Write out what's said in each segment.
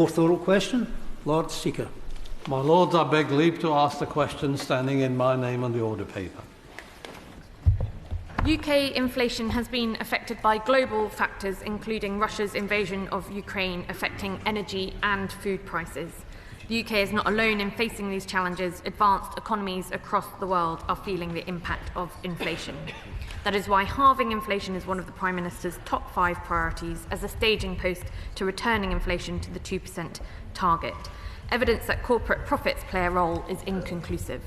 Fourth oral question, Lord Speaker. My Lords, I beg leave to ask the question standing in my name on the order paper. UK inflation has been affected by global factors, including Russia's invasion of Ukraine affecting energy and food prices. The UK is not alone in facing these challenges. Advanced economies across the world are feeling the impact of inflation. That is why halving inflation is one of the Prime Minister's top 5 priorities as a staging post to returning inflation to the 2% target. Evidence that corporate profits play a role is inconclusive.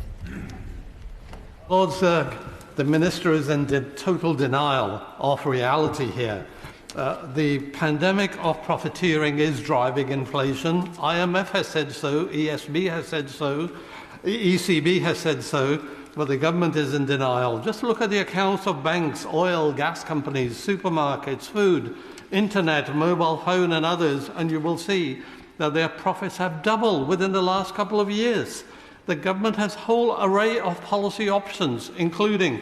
Lords, the Minister is in total denial of reality here. The pandemic of profiteering is driving inflation. IMF has said so, ESB has said so, ECB has said so, but the government is in denial. Just look at the accounts of banks, oil, gas companies, supermarkets, food, internet, mobile phone and others, and you will see that their profits have doubled within the last couple of years. The government has a whole array of policy options, including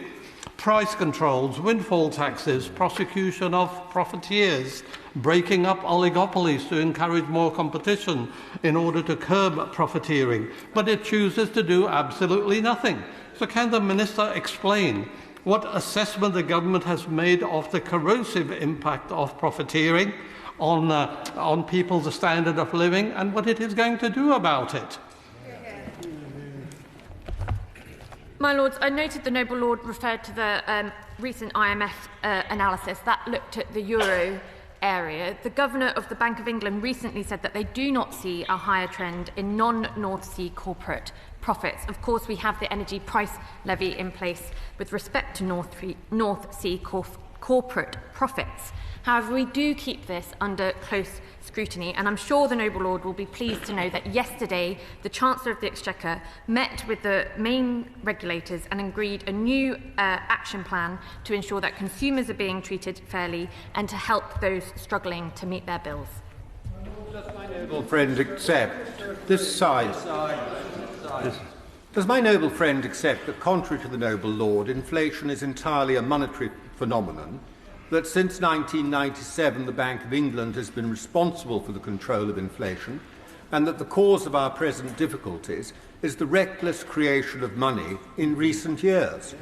price controls, windfall taxes, prosecution of profiteers, breaking up oligopolies to encourage more competition in order to curb profiteering. But it chooses to do absolutely nothing. So can the Minister explain what assessment the government has made of the corrosive impact of profiteering on people's standard of living and what it is going to do about it? My Lords, I noted the Noble Lord referred to the recent IMF analysis that looked at the euro area. The Governor of the Bank of England recently said that they do not see a higher trend in non-North Sea corporate profits. Of course, we have the energy price levy in place with respect to North Sea corporate profits. However, we do keep this under close scrutiny, and I'm sure the Noble Lord will be pleased to know that yesterday the Chancellor of the Exchequer met with the main regulators and agreed a new action plan to ensure that consumers are being treated fairly and to help those struggling to meet their bills. Does my noble friend accept this side? Does my noble friend accept that, contrary to the Noble Lord, inflation is entirely a monetary phenomenon, that since 1997 the Bank of England has been responsible for the control of inflation, and that the cause of our present difficulties is the reckless creation of money in recent years?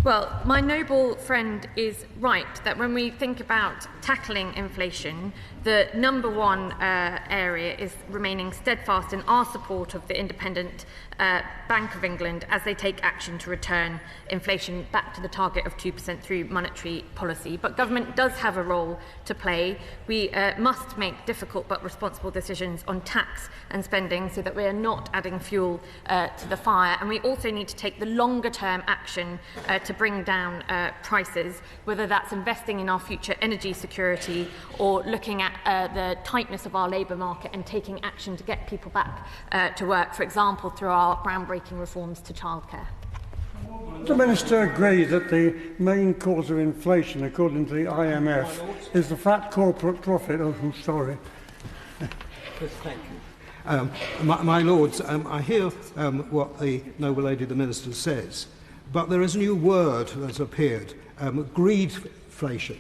Well, my noble friend is right that when we think about tackling inflation, the number one area is remaining steadfast in our support of the independent Bank of England as they take action to return inflation back to the target of 2% through monetary policy. But government does have a role to play. We must make difficult but responsible decisions on tax and spending so that we are not adding fuel to the fire. And we also need to take the longer-term action to bring down prices, whether that's investing in our future energy security or looking at the tightness of our labour market and taking action to get people back to work, for example, through our groundbreaking reforms to childcare. Does the Minister agree that the main cause of inflation, according to the IMF, is the fat corporate profit? Oh, I'm sorry. Thank you. My Lords, I hear what the Noble Lady the Minister says, but there is a new word that has appeared, greedflation.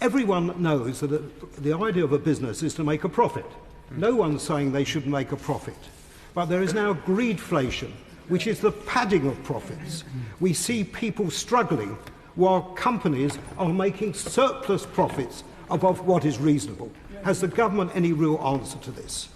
Everyone knows that the idea of a business is to make a profit. No one's saying they shouldn't make a profit. But there is now greedflation, which is the padding of profits. We see people struggling while companies are making surplus profits above what is reasonable. Has the government any real answer to this?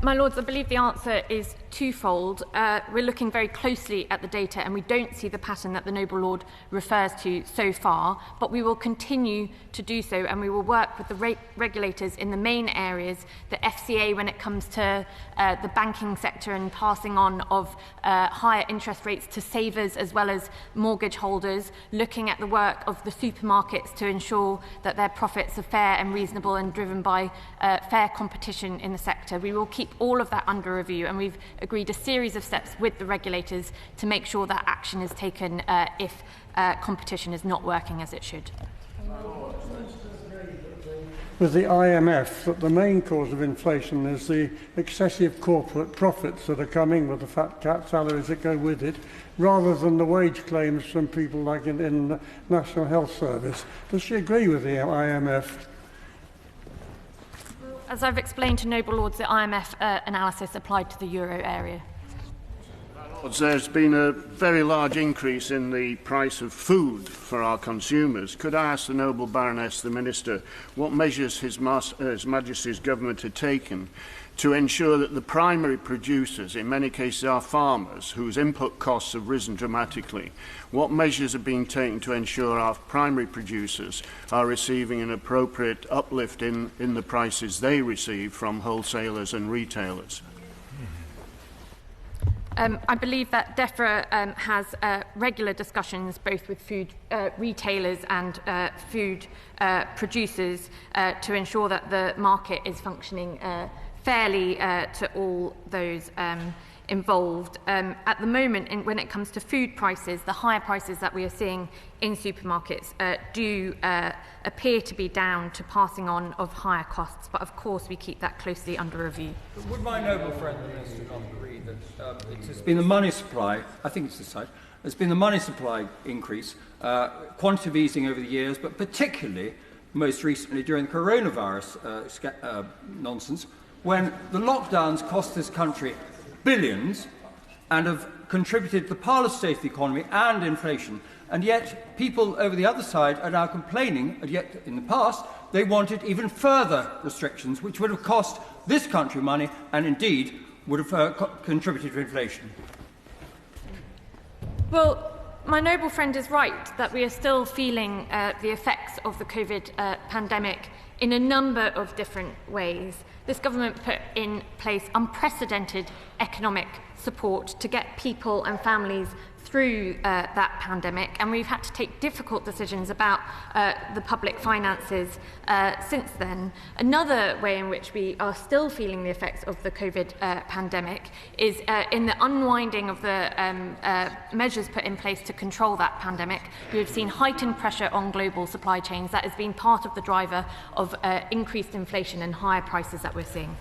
My Lords, I believe the answer is twofold. We're looking very closely at the data and we don't see the pattern that the Noble Lord refers to so far, but we will continue to do so and we will work with the regulators in the main areas, the FCA when it comes to the banking sector and passing on of higher interest rates to savers as well as mortgage holders, looking at the work of the supermarkets to ensure that their profits are fair and reasonable and driven by fair competition in the sector. We will keep all of that under review and we've agreed a series of steps with the regulators to make sure that action is taken if competition is not working as it should. with the IMF that the main cause of inflation is the excessive corporate profits that are coming with the fat cat salaries that go with it, rather than the wage claims from people like in the National Health Service. Does she agree with the IMF? As I've explained to Noble Lords, the IMF analysis applied to the euro area. There's been a very large increase in the price of food for our consumers. Could I ask the Noble Baroness, the Minister, what measures His Majesty's Government had taken to ensure that the primary producers, in many cases our farmers, whose input costs have risen dramatically, what measures are being taken to ensure our primary producers are receiving an appropriate uplift in the prices they receive from wholesalers and retailers? I believe that DEFRA has regular discussions both with food retailers and food producers to ensure that the market is functioning fairly to all those involved. At the moment, when it comes to food prices, the higher prices that we are seeing in supermarkets do appear to be down to passing on of higher costs, but of course we keep that closely under review. Would my noble friend the Minister not agree that it has been the money supply, I think it's this side, there's been the money supply increase, quantitative easing over the years, but particularly most recently during the coronavirus nonsense, when the lockdowns cost this country billions and have contributed to the parlous state of the economy and inflation, and yet people over the other side are now complaining, and yet in the past they wanted even further restrictions which would have cost this country money and indeed would have contributed to inflation. Well, my noble friend is right that we are still feeling the effects of the COVID pandemic in a number of different ways. This government put in place unprecedented economic support to get people and families through that pandemic, and we've had to take difficult decisions about the public finances since then. Another way in which we are still feeling the effects of the COVID pandemic is in the unwinding of the measures put in place to control that pandemic. We have seen heightened pressure on global supply chains. That has been part of the driver of increased inflation and higher prices that we're seeing.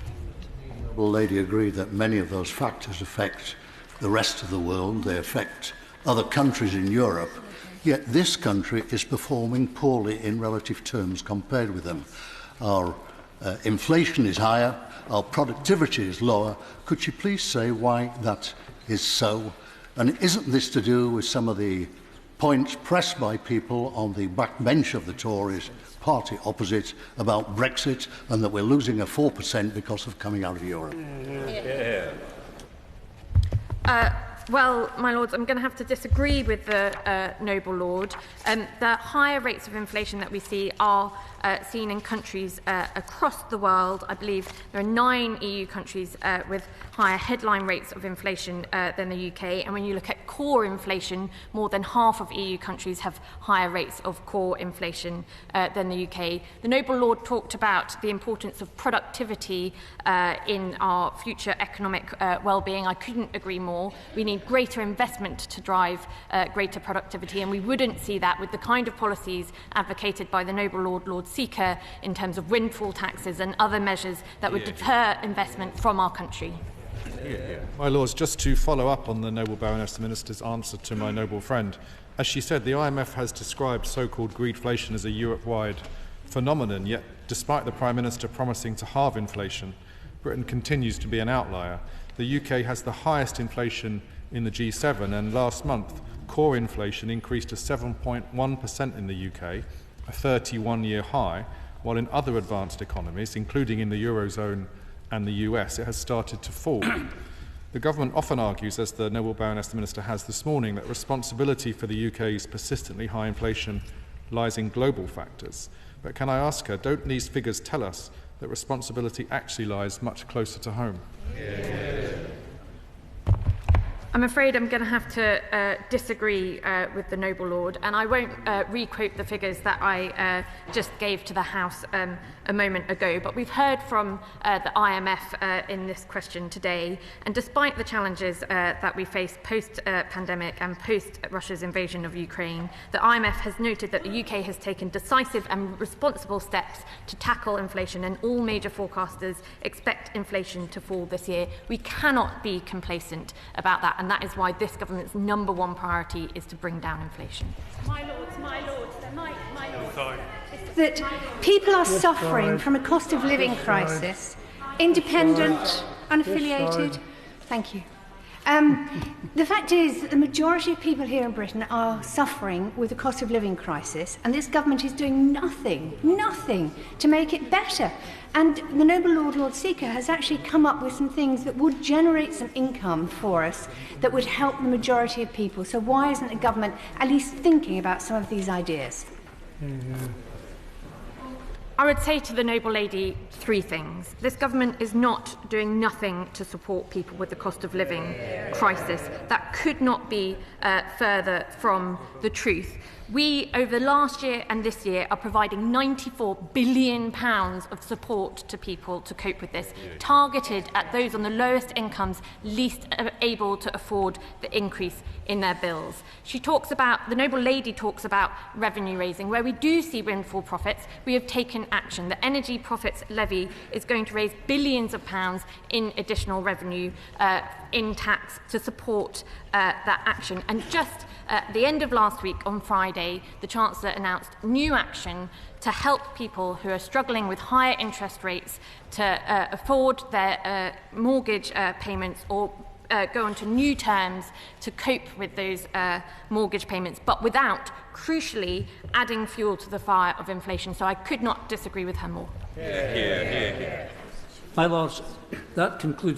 Will Lady agree that many of those factors affect the rest of the world, they affect other countries in Europe, yet this country is performing poorly in relative terms compared with them. Our inflation is higher, our productivity is lower. Could you please say why that is so? And isn't this to do with some of the points pressed by people on the backbench of the Tories party opposite about Brexit and that we're losing a 4% because of coming out of Europe? Well, my lords, I'm going to have to disagree with the noble lord. The higher rates of inflation that we see are seen in countries across the world. I believe there are 9 EU countries with higher headline rates of inflation than the UK. And when you look at core inflation, more than half of EU countries have higher rates of core inflation than the UK. The noble lord talked about the importance of productivity in our future economic well-being. I couldn't agree more. We need greater investment to drive greater productivity, and we wouldn't see that with the kind of policies advocated by the noble lord, Lord Seeker, in terms of windfall taxes and other measures that would deter investment from our country. My Lords, just to follow up on the noble Baroness the Minister's answer to my noble friend, as she said, the IMF has described so-called greedflation as a Europe-wide phenomenon, yet despite the Prime Minister promising to halve inflation, Britain continues to be an outlier. The UK has the highest inflation in the G7, and last month core inflation increased to 7.1% in the UK, a 31-year high, while in other advanced economies, including in the Eurozone and the US, it has started to fall. The government often argues, as the noble Baroness the Minister has this morning, that responsibility for the UK's persistently high inflation lies in global factors. But can I ask her, don't these figures tell us that responsibility actually lies much closer to home? I'm afraid I'm going to have to disagree with the Noble Lord, and I won't re-quote the figures that I just gave to the House a moment ago, but we've heard from the IMF in this question today, and despite the challenges that we face post-pandemic and post-Russia's invasion of Ukraine, the IMF has noted that the UK has taken decisive and responsible steps to tackle inflation, and all major forecasters expect inflation to fall this year. We cannot be complacent about that, and that is why this government's number one priority is to bring down inflation. My lords, that people are suffering from a cost of living crisis, independent, unaffiliated. Thank you. The fact is that the majority of people here in Britain are suffering with the cost of living crisis, and this government is doing nothing to make it better. And the Noble Lord Seeker has actually come up with some things that would generate some income for us that would help the majority of people. So why isn't the government at least thinking about some of these ideas? I would say to the Noble Lady three things. This government is not doing nothing to support people with the cost of living crisis. That could not be further from the truth. We, over the last year and this year, are providing £94 billion of support to people to cope with this, targeted at those on the lowest incomes, least able to afford the increase in their bills. The Noble Lady talks about revenue raising. Where we do see windfall profits, we have taken action. The Energy Profits Levy is going to raise billions of pounds in additional revenue in tax to support that action. And just at the end of last week, on Friday, the Chancellor announced new action to help people who are struggling with higher interest rates to afford their mortgage payments or go on to new terms to cope with those mortgage payments, but without, crucially, adding fuel to the fire of inflation. So I could not disagree with her more. My Lords, that concludes